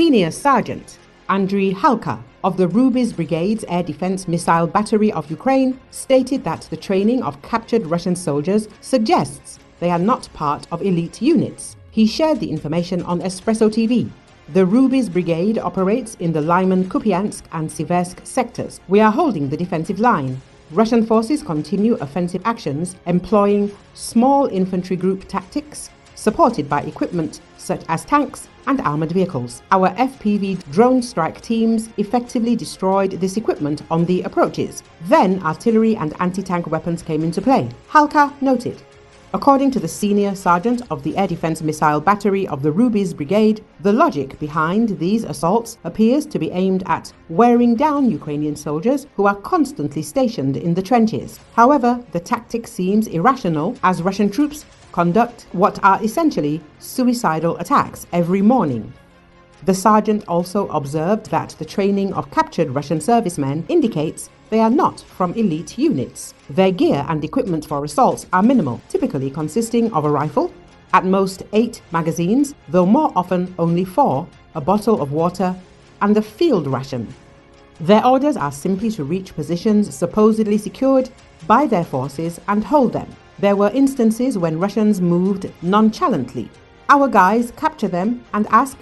Senior Sergeant Andrii Halka of the Rubizh Brigade's Air Defense Missile Battery of Ukraine stated that the training of captured Russian soldiers suggests they are not part of elite units. He shared the information on Espreso TV. The Rubizh Brigade operates in the Lyman-Kupiansk and Siversk sectors. We are holding the defensive line. Russian forces continue offensive actions employing small infantry group tactics, supported by equipment such as tanks and armored vehicles. Our FPV drone strike teams effectively destroyed this equipment on the approaches. Then artillery and anti-tank weapons came into play, Halka noted. According to the senior sergeant of the Air Defense Missile Battery of the Rubizh Brigade, the logic behind these assaults appears to be aimed at wearing down Ukrainian soldiers who are constantly stationed in the trenches. However, the tactic seems irrational as Russian troops conduct what are essentially suicidal attacks every morning. The sergeant also observed that the training of captured Russian servicemen indicates they are not from elite units. Their gear and equipment for assaults are minimal, typically consisting of a rifle, at most 8 magazines, though more often only 4, a bottle of water, and a field ration. Their orders are simply to reach positions supposedly secured by their forces and hold them. There were instances when Russians moved nonchalantly. Our guys capture them and ask,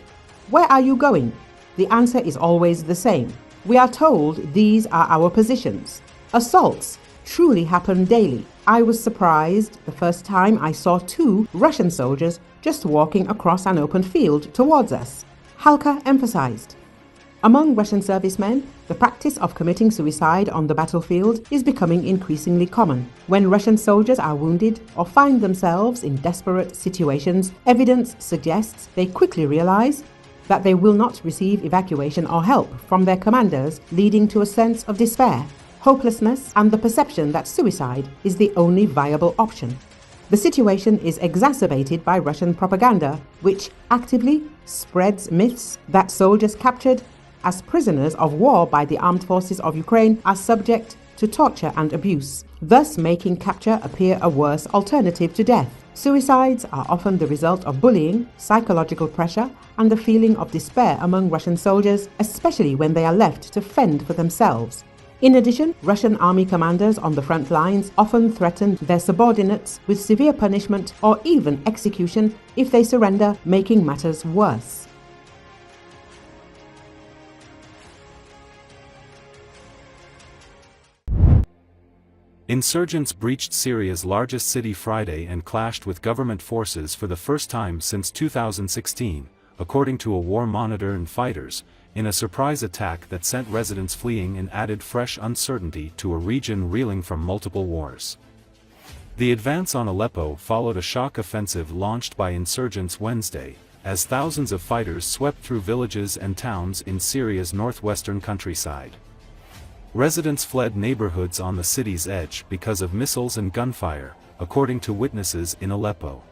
"Where are you going?" The answer is always the same. We are told these are our positions. Assaults truly happen daily. I was surprised the first time I saw 2 Russian soldiers just walking across an open field towards us, Halka emphasized. Among Russian servicemen, the practice of committing suicide on the battlefield is becoming increasingly common. When Russian soldiers are wounded or find themselves in desperate situations, evidence suggests they quickly realize that they will not receive evacuation or help from their commanders, leading to a sense of despair, hopelessness, and the perception that suicide is the only viable option. The situation is exacerbated by Russian propaganda, which actively spreads myths that soldiers captured as prisoners of war by the armed forces of Ukraine are subject to torture and abuse, thus making capture appear a worse alternative to death. Suicides are often the result of bullying, psychological pressure, and a feeling of despair among Russian soldiers, especially when they are left to fend for themselves. In addition, Russian army commanders on the front lines often threaten their subordinates with severe punishment or even execution if they surrender, making matters worse. Insurgents breached Syria's largest city Friday and clashed with government forces for the first time since 2016, according to a war monitor and fighters, in a surprise attack that sent residents fleeing and added fresh uncertainty to a region reeling from multiple wars. The advance on Aleppo followed a shock offensive launched by insurgents Wednesday, as thousands of fighters swept through villages and towns in Syria's northwestern countryside. Residents fled neighborhoods on the city's edge because of missiles and gunfire, according to witnesses in Aleppo.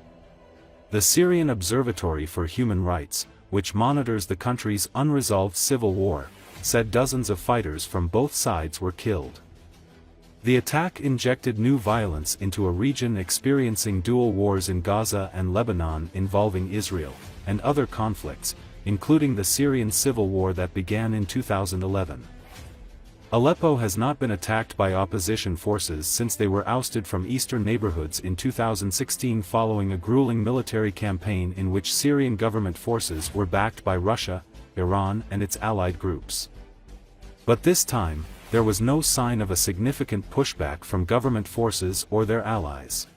The Syrian Observatory for Human Rights, which monitors the country's unresolved civil war, said dozens of fighters from both sides were killed. The attack injected new violence into a region experiencing dual wars in Gaza and Lebanon involving Israel, and other conflicts, including the Syrian civil war that began in 2011. Aleppo has not been attacked by opposition forces since they were ousted from eastern neighborhoods in 2016 following a grueling military campaign in which Syrian government forces were backed by Russia, Iran and its allied groups. But this time, there was no sign of a significant pushback from government forces or their allies.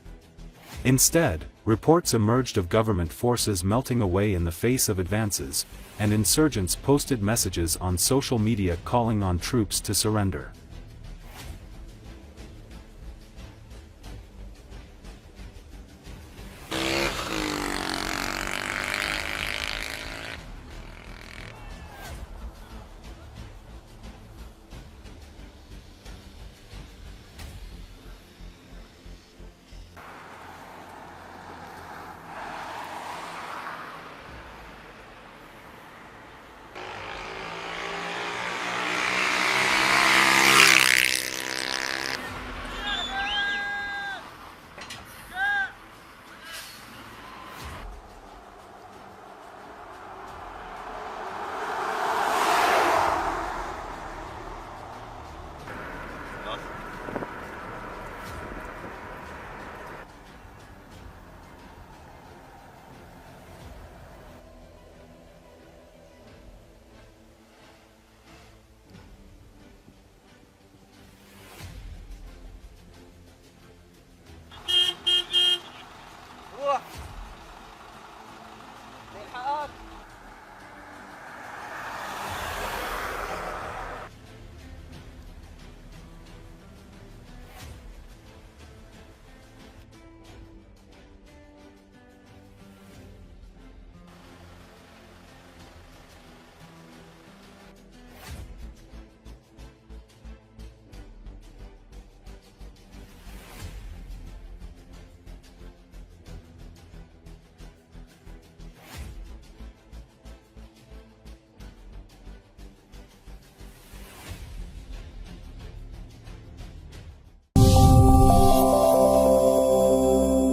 Instead, reports emerged of government forces melting away in the face of advances, and insurgents posted messages on social media calling on troops to surrender.